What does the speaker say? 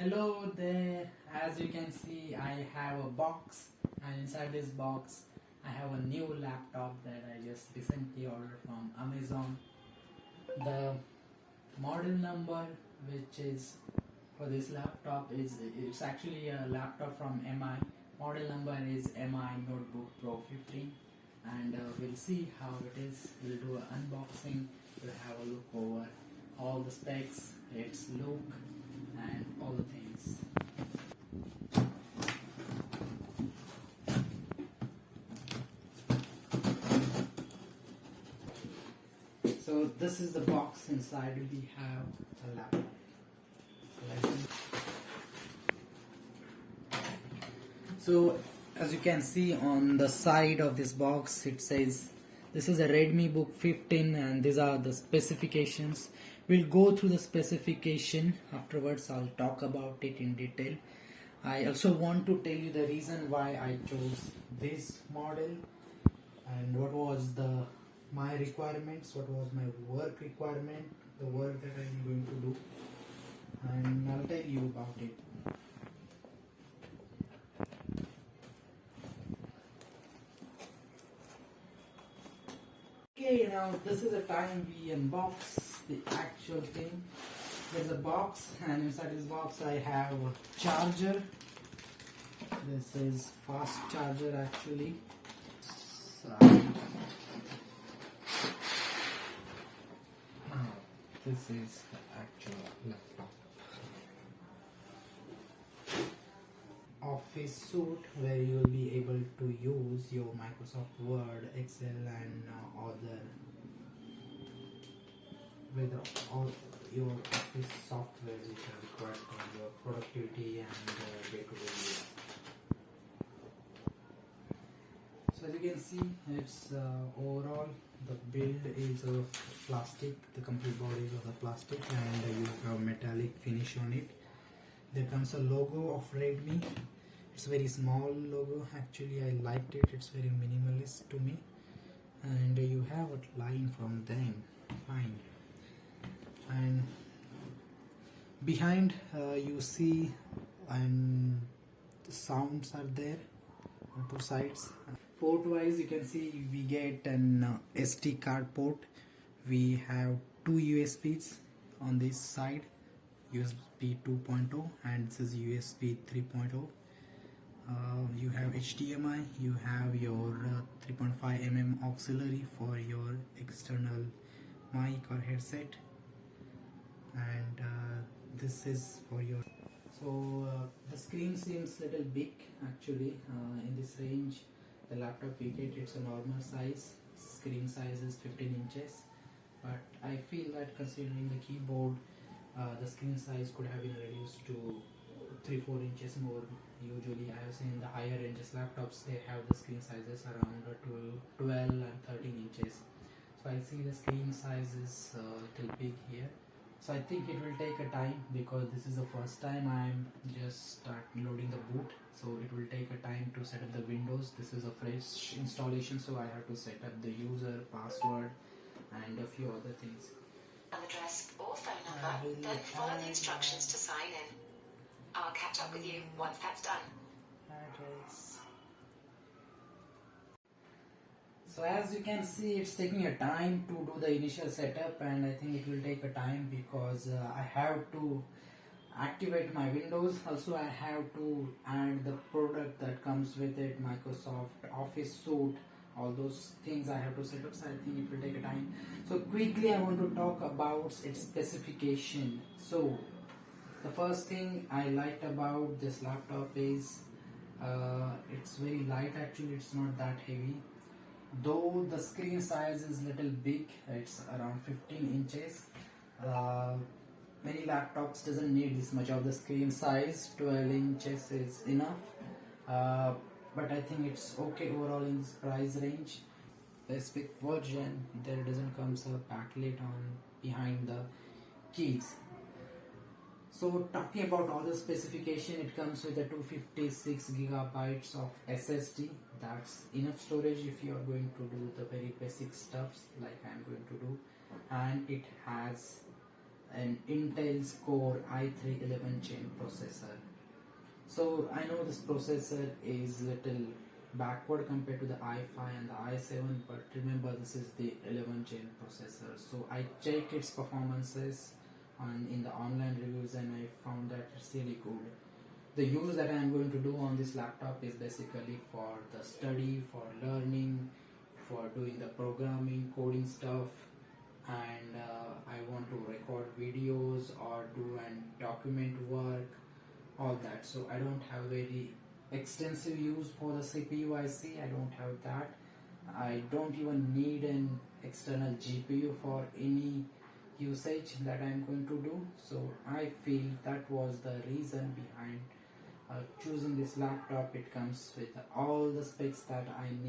Hello there, as you can see I have a box, and inside this box I have a new laptop that I just recently ordered from Amazon. The model number which is for this laptop is, it's actually a laptop from MI. Model number is MI Notebook Pro 15, and we'll see how it is. We'll do an unboxing, we'll have a look over all the specs, its look and all the things. So this is the box. Inside we have a laptop. So as you can see on the side of this box, it says this is a Redmi Book 15 and these are the specifications. We'll go through the specification afterwards. I'll talk about it in detail. I also want to tell you the reason why I chose this model and what was my requirements, what was my work requirement, the work that I'm going to do, and I'll tell you about it. Okay, now this is the time we unbox the actual thing. There's a box, and inside this box I have a charger. This is fast charger actually. So, this is the actual laptop. Office suite where you will be able to use your Microsoft Word, Excel and other with all your office software which are required for your productivity and day-to-day use. So as you can see, it's overall the build is of plastic, the complete body is of the plastic, and you have metallic finish on it. There comes a logo of Redmi. It's a very small logo, actually I liked it, it's very minimalist to me, and you have a line from them, fine. And behind you see, and the sounds are there on two sides. Port wise, you can see we get an SD card port. We have two USBs on this side, USB 2.0 and this is USB 3.0. You have HDMI, you have your 3.5mm auxiliary for your external mic or headset, and this is for your. So the screen seems little big actually. In this range, the laptop we get, it's a normal size. Screen size is 15 inches, but I feel that considering the keyboard, the screen size could have been reduced to 3-4 inches more. Usually I have seen the higher ranges laptops, they have the screen sizes around 12 and 13 inches. So I see the screen size is a little big here. So I think it will take a time because this is the first time I'm just start loading the boot. So it will take a time to set up the Windows. This is a fresh installation, so I have to set up the user, password and a few other things. Address or phone number, then follow the instructions to sign in. I'll catch up with you once that's done. Address. So as you can see, it's taking a time to do the initial setup, and I think it will take a time because I have to activate my Windows. Also I have to add the product that comes with it, Microsoft Office suite, all those things I have to set up, so I think it will take a time. So quickly I want to talk about its specification. So the first thing I liked about this laptop is it's very light actually, it's not that heavy. Though the screen size is little big, it's around 15 inches. Many laptops doesn't need this much of the screen size, 12 inches is enough. But I think it's okay overall in this price range. The spec version, there doesn't come a backlit on behind the keys. So talking about all the specification, it comes with a 256 gigabytes of SSD. That's enough storage if you are going to do the very basic stuffs like I'm going to do. And it has an Intel's Core i3 11 chain processor. So I know this processor is little backward compared to the i5 and the i7, but remember this is the 11 chain processor. So I checked its performances in the online reviews and I found that it's really good. The use that I am going to do on this laptop is basically for the study, for learning, for doing the programming, coding stuff, and I want to record videos or do and document work, all that. So I don't have very extensive use for the CPU IC. I don't have that. I don't even need an external GPU for any usage that I'm going to do. So I feel that was the reason behind choosing this laptop. It comes with all the specs that I need.